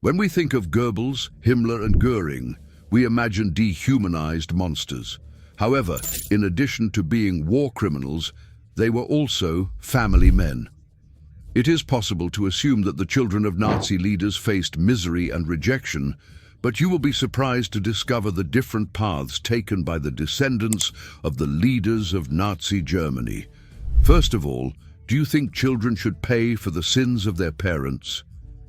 When we think of Goebbels, Himmler and Göring, we imagine dehumanized monsters. However, in addition to being war criminals, they were also family men. It is possible to assume that the children of Nazi leaders faced misery and rejection, but you will be surprised to discover the different paths taken by the descendants of the leaders of Nazi Germany. First of all, do you think children should pay for the sins of their parents?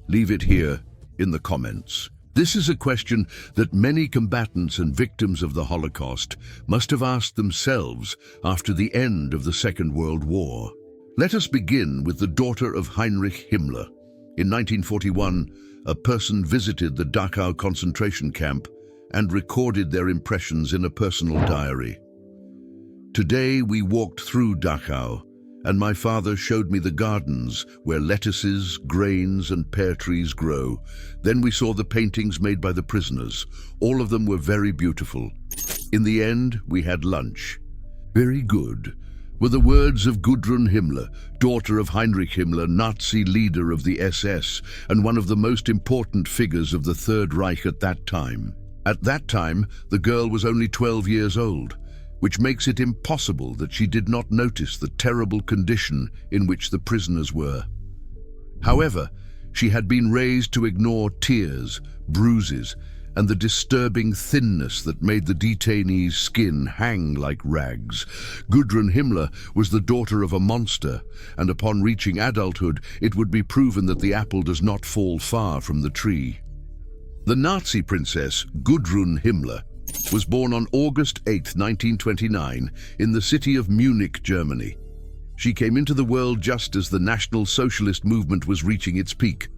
Leave it here in the comments. This is a question that many combatants and victims of the Holocaust must have asked themselves after the end of the Second World War. Let us begin with the daughter of Heinrich Himmler. In 1941, a person visited the Dachau concentration camp and recorded their impressions in a personal diary. Today we walked through Dachau, and my father showed me the gardens where lettuces, grains and pear trees grow. Then we saw the paintings made by the prisoners. All of them were very beautiful. In the end, we had lunch. Very good, were the words of Gudrun Himmler, daughter of Heinrich Himmler, Nazi leader of the SS and one of the most important figures of the Third Reich at that time. At that time, the girl was only 12 years old, which makes it impossible that she did not notice the terrible condition in which the prisoners were. However, she had been raised to ignore tears, bruises, and the disturbing thinness that made the detainees' skin hang like rags. Gudrun Himmler was the daughter of a monster, and upon reaching adulthood, it would be proven that the apple does not fall far from the tree. The Nazi princess, Gudrun Himmler, was born on August 8, 1929, in the city of Munich, Germany. She came into the world just as the National Socialist movement was reaching its peak.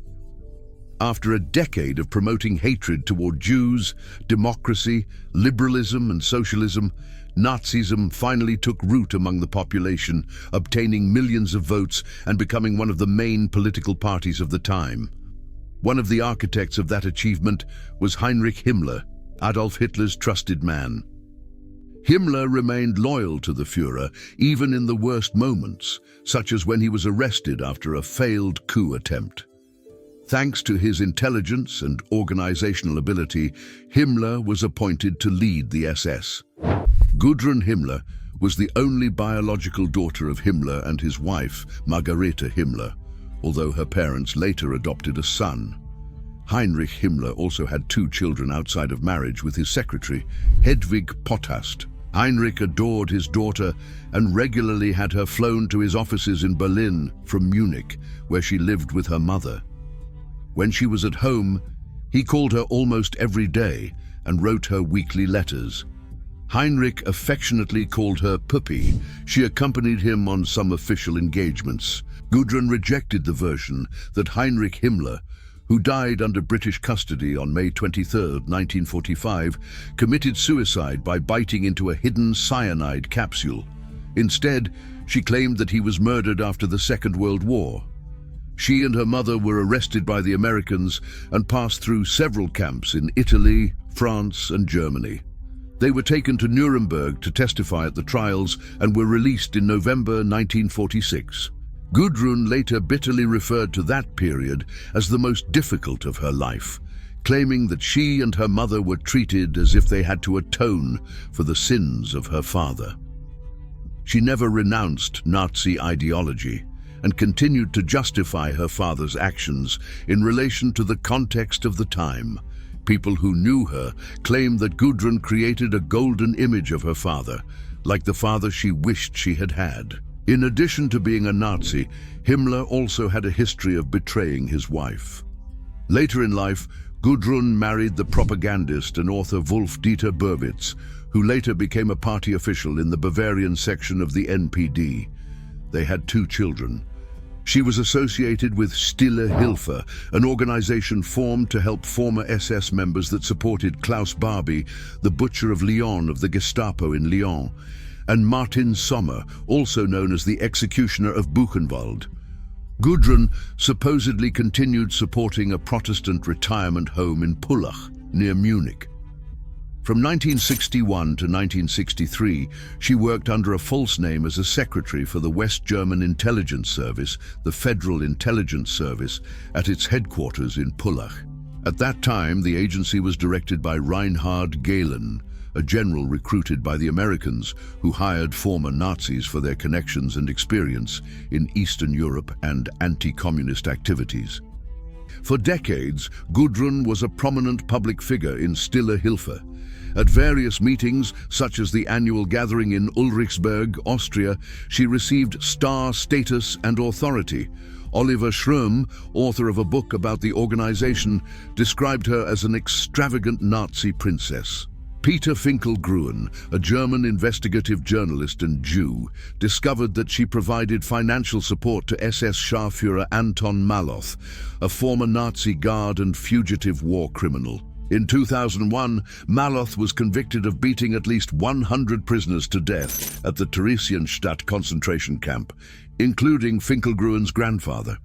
After a decade of promoting hatred toward Jews, democracy, liberalism and socialism, Nazism finally took root among the population, obtaining millions of votes and becoming one of the main political parties of the time. One of the architects of that achievement was Heinrich Himmler, Adolf Hitler's trusted man. Himmler remained loyal to the Führer even in the worst moments, such as when he was arrested after a failed coup attempt. Thanks to his intelligence and organizational ability, Himmler was appointed to lead the SS. Gudrun Himmler was the only biological daughter of Himmler and his wife, Margarete Himmler, although her parents later adopted a son. Heinrich Himmler also had 2 children outside of marriage with his secretary, Hedwig Potthast. Heinrich adored his daughter and regularly had her flown to his offices in Berlin from Munich, where she lived with her mother. When she was at home, he called her almost every day and wrote her weekly letters. Heinrich affectionately called her Puppy. She accompanied him on some official engagements. Gudrun rejected the version that Heinrich Himmler, who died under British custody on May 23, 1945, committed suicide by biting into a hidden cyanide capsule. Instead, she claimed that he was murdered after the Second World War. She and her mother were arrested by the Americans and passed through several camps in Italy, France, and Germany. They were taken to Nuremberg to testify at the trials and were released in November 1946. Gudrun later bitterly referred to that period as the most difficult of her life, claiming that she and her mother were treated as if they had to atone for the sins of her father. She never renounced Nazi ideology and continued to justify her father's actions in relation to the context of the time. People who knew her claimed that Gudrun created a golden image of her father, like the father she wished she had had. In addition to being a Nazi, Himmler also had a history of betraying his wife. Later in life, Gudrun married the propagandist and author Wolf-Dieter Burwitz, who later became a party official in the Bavarian section of the NPD. They had 2 children. She was associated with Stille Hilfe, an organization formed to help former SS members that supported Klaus Barbie, the butcher of Lyon of the Gestapo in Lyon, and Martin Sommer, also known as the executioner of Buchenwald. Gudrun supposedly continued supporting a Protestant retirement home in Pullach, near Munich. From 1961 to 1963, she worked under a false name as a secretary for the West German Intelligence Service, the Federal Intelligence Service, at its headquarters in Pullach. At that time, the agency was directed by Reinhard Gehlen, a general recruited by the Americans who hired former Nazis for their connections and experience in Eastern Europe and anti-communist activities. For decades, Gudrun was a prominent public figure in Stille Hilfe. At various meetings, such as the annual gathering in Ulrichsburg, Austria, she received star status and authority. Oliver Schromm, author of a book about the organization, described her as an extravagant Nazi princess. Peter Finkelgruen, a German investigative journalist and Jew, discovered that she provided financial support to SS Scharführer Anton Maloth, a former Nazi guard and fugitive war criminal. In 2001, Maloth was convicted of beating at least 100 prisoners to death at the Theresienstadt concentration camp, including Finkelgruen's grandfather.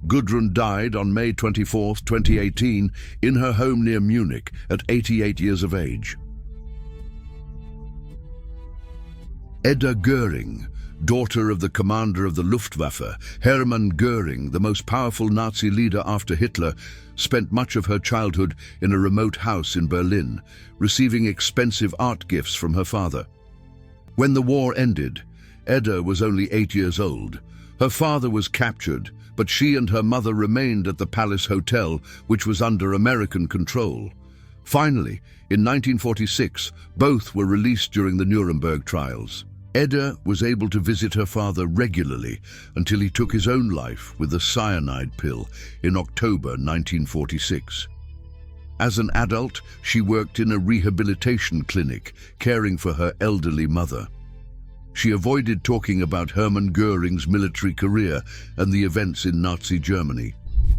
Gudrun died on May 24, 2018, in her home near Munich at 88 years of age. Edda Göring, daughter of the commander of the Luftwaffe, Hermann Göring, the most powerful Nazi leader after Hitler, spent much of her childhood in a remote house in Berlin, receiving expensive art gifts from her father. When the war ended, Edda was only 8 years old. Her father was captured, but she and her mother remained at the Palace Hotel, which was under American control. Finally, in 1946, both were released during the Nuremberg trials. Edda was able to visit her father regularly until he took his own life with a cyanide pill in October 1946. As an adult, she worked in a rehabilitation clinic, caring for her elderly mother. She avoided talking about Hermann Göring's military career and the events in Nazi Germany.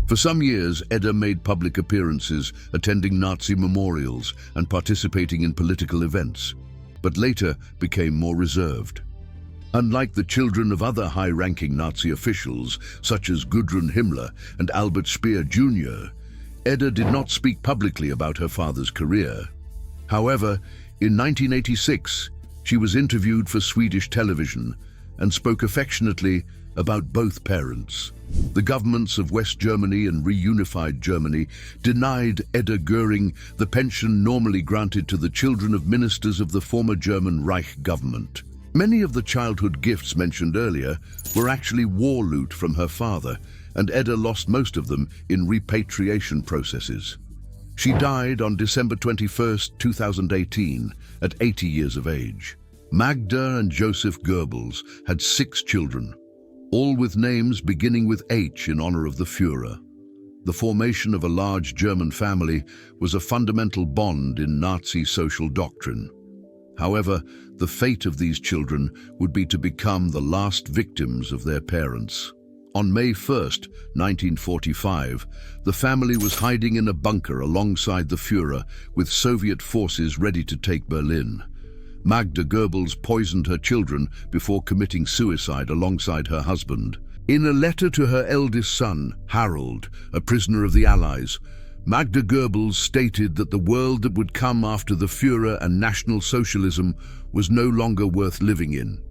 For some years, Edda made public appearances, attending Nazi memorials and participating in political events, but later became more reserved. Unlike the children of other high-ranking Nazi officials, such as Gudrun Himmler and Albert Speer Jr., Edda did not speak publicly about her father's career. However, in 1986, she was interviewed for Swedish television and spoke affectionately about both parents. The governments of West Germany and reunified Germany denied Edda Göring the pension normally granted to the children of ministers of the former German Reich government. Many of the childhood gifts mentioned earlier were actually war loot from her father, and Edda lost most of them in repatriation processes. She died on December 21, 2018, at 80 years of age. Magda and Joseph Goebbels had 6 children, all with names beginning with H in honor of the Führer. The formation of a large German family was a fundamental bond in Nazi social doctrine. However, the fate of these children would be to become the last victims of their parents. On May 1, 1945, the family was hiding in a bunker alongside the Führer, with Soviet forces ready to take Berlin. Magda Goebbels poisoned her children before committing suicide alongside her husband. In a letter to her eldest son, Harold, a prisoner of the Allies, Magda Goebbels stated that the world that would come after the Führer and National Socialism was no longer worth living in.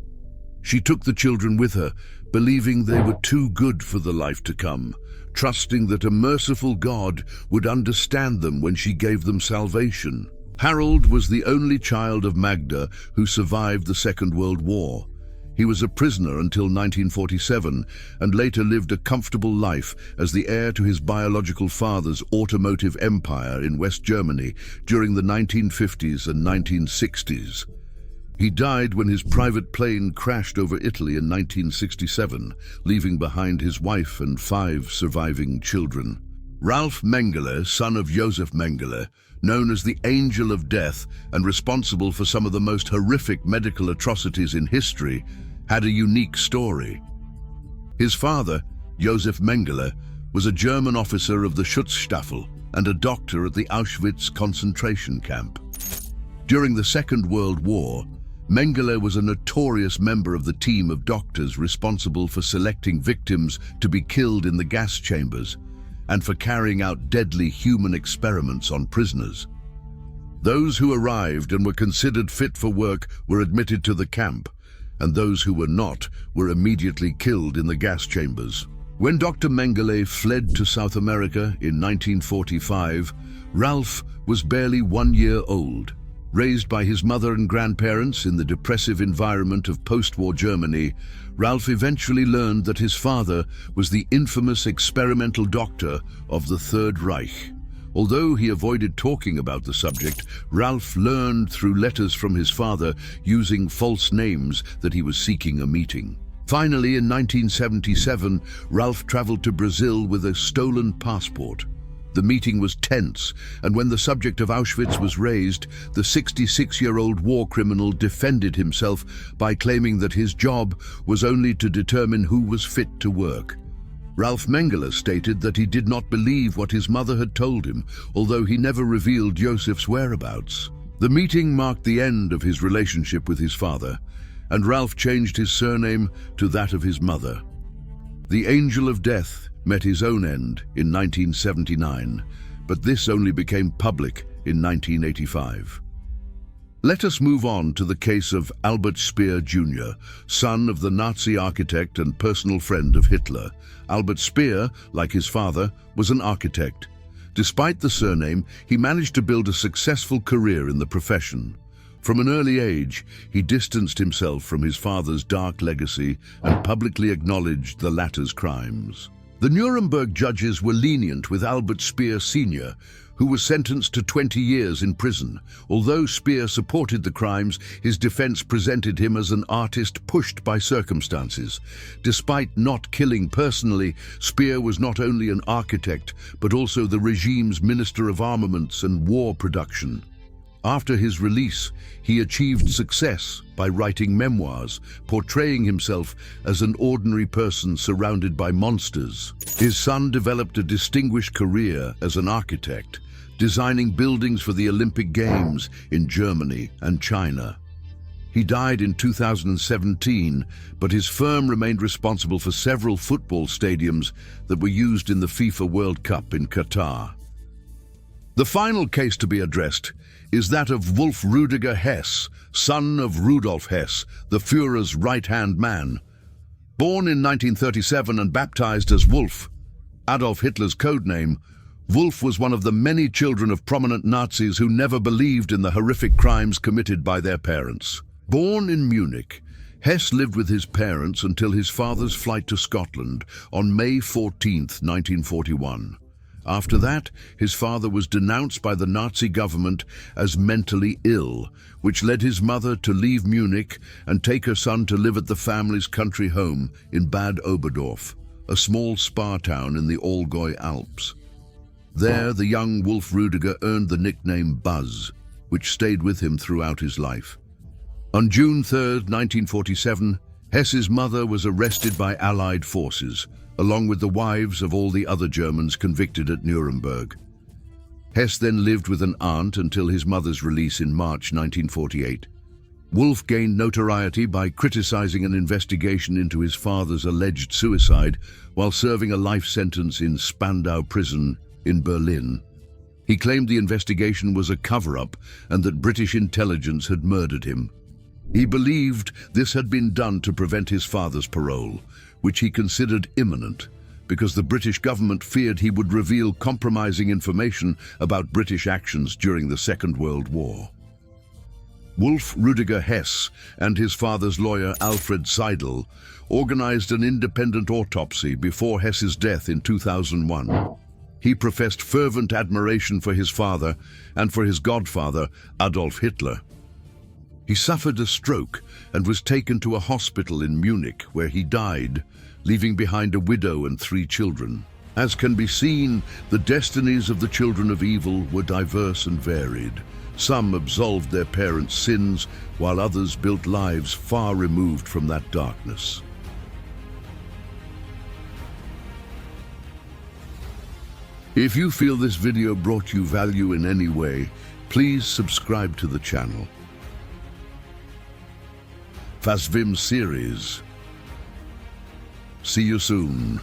She took the children with her, believing they were too good for the life to come, trusting that a merciful God would understand them when she gave them salvation. Harold was the only child of Magda who survived the Second World War. He was a prisoner until 1947 and later lived a comfortable life as the heir to his biological father's automotive empire in West Germany during the 1950s and 1960s. He died when his private plane crashed over Italy in 1967, leaving behind his wife and 5 surviving children. Ralph Mengele, son of Josef Mengele, known as the Angel of Death and responsible for some of the most horrific medical atrocities in history, had a unique story. His father, Josef Mengele, was a German officer of the Schutzstaffel and a doctor at the Auschwitz concentration camp. During the Second World War, Mengele was a notorious member of the team of doctors responsible for selecting victims to be killed in the gas chambers and for carrying out deadly human experiments on prisoners. Those who arrived and were considered fit for work were admitted to the camp, and those who were not were immediately killed in the gas chambers. When Dr. Mengele fled to South America in 1945, Ralph was barely 1 year old. Raised by his mother and grandparents in the depressive environment of post-war Germany, Ralph eventually learned that his father was the infamous experimental doctor of the Third Reich. Although he avoided talking about the subject, Ralph learned through letters from his father using false names that he was seeking a meeting. Finally, in 1977, Ralph traveled to Brazil with a stolen passport. The meeting was tense, and when the subject of Auschwitz was raised, the 66-year-old war criminal defended himself by claiming that his job was only to determine who was fit to work. Ralph Mengele stated that he did not believe what his mother had told him, although he never revealed Joseph's whereabouts. The meeting marked the end of his relationship with his father, and Ralph changed his surname to that of his mother. The Angel of Death met his own end in 1979, but this only became public in 1985. Let us move on to the case of Albert Speer Jr., son of the Nazi architect and personal friend of Hitler. Albert Speer, like his father, was an architect. Despite the surname, he managed to build a successful career in the profession. From an early age, he distanced himself from his father's dark legacy and publicly acknowledged the latter's crimes. The Nuremberg judges were lenient with Albert Speer Sr., who was sentenced to 20 years in prison. Although Speer supported the crimes, his defense presented him as an artist pushed by circumstances. Despite not killing personally, Speer was not only an architect, but also the regime's Minister of Armaments and War Production. After his release, he achieved success by writing memoirs, portraying himself as an ordinary person surrounded by monsters. His son developed a distinguished career as an architect, designing buildings for the Olympic Games in Germany and China. He died in 2017, but his firm remained responsible for several football stadiums that were used in the FIFA World Cup in Qatar. The final case to be addressed is that of Wolf Rudiger Hess, son of Rudolf Hess, the Führer's right-hand man. Born in 1937 and baptized as Wolf, Adolf Hitler's code name, Wolf was one of the many children of prominent Nazis who never believed in the horrific crimes committed by their parents. Born in Munich, Hess lived with his parents until his father's flight to Scotland on May 14, 1941. After that, his father was denounced by the Nazi government as mentally ill, which led his mother to leave Munich and take her son to live at the family's country home in Bad Oberdorf, a small spa town in the Allgäu Alps. There, the young Wolf Rudiger earned the nickname Buzz, which stayed with him throughout his life. On June 3, 1947, Hess's mother was arrested by Allied forces, along with the wives of all the other Germans convicted at Nuremberg. Hess then lived with an aunt until his mother's release in March 1948. Wolf gained notoriety by criticizing an investigation into his father's alleged suicide while serving a life sentence in Spandau prison in Berlin. He claimed the investigation was a cover-up and that British intelligence had murdered him. He believed this had been done to prevent his father's parole, which he considered imminent, because the British government feared he would reveal compromising information about British actions during the Second World War. Wolf Rudiger Hess and his father's lawyer Alfred Seidel organized an independent autopsy before Hess's death in 2001. He professed fervent admiration for his father and for his godfather, Adolf Hitler. He suffered a stroke and was taken to a hospital in Munich, where he died, leaving behind a widow and 3 children. As can be seen, the destinies of the children of evil were diverse and varied. Some absolved their parents' sins, while others built lives far removed from that darkness. If you feel this video brought you value in any way, please subscribe to the channel. Fasvim Series. See you soon.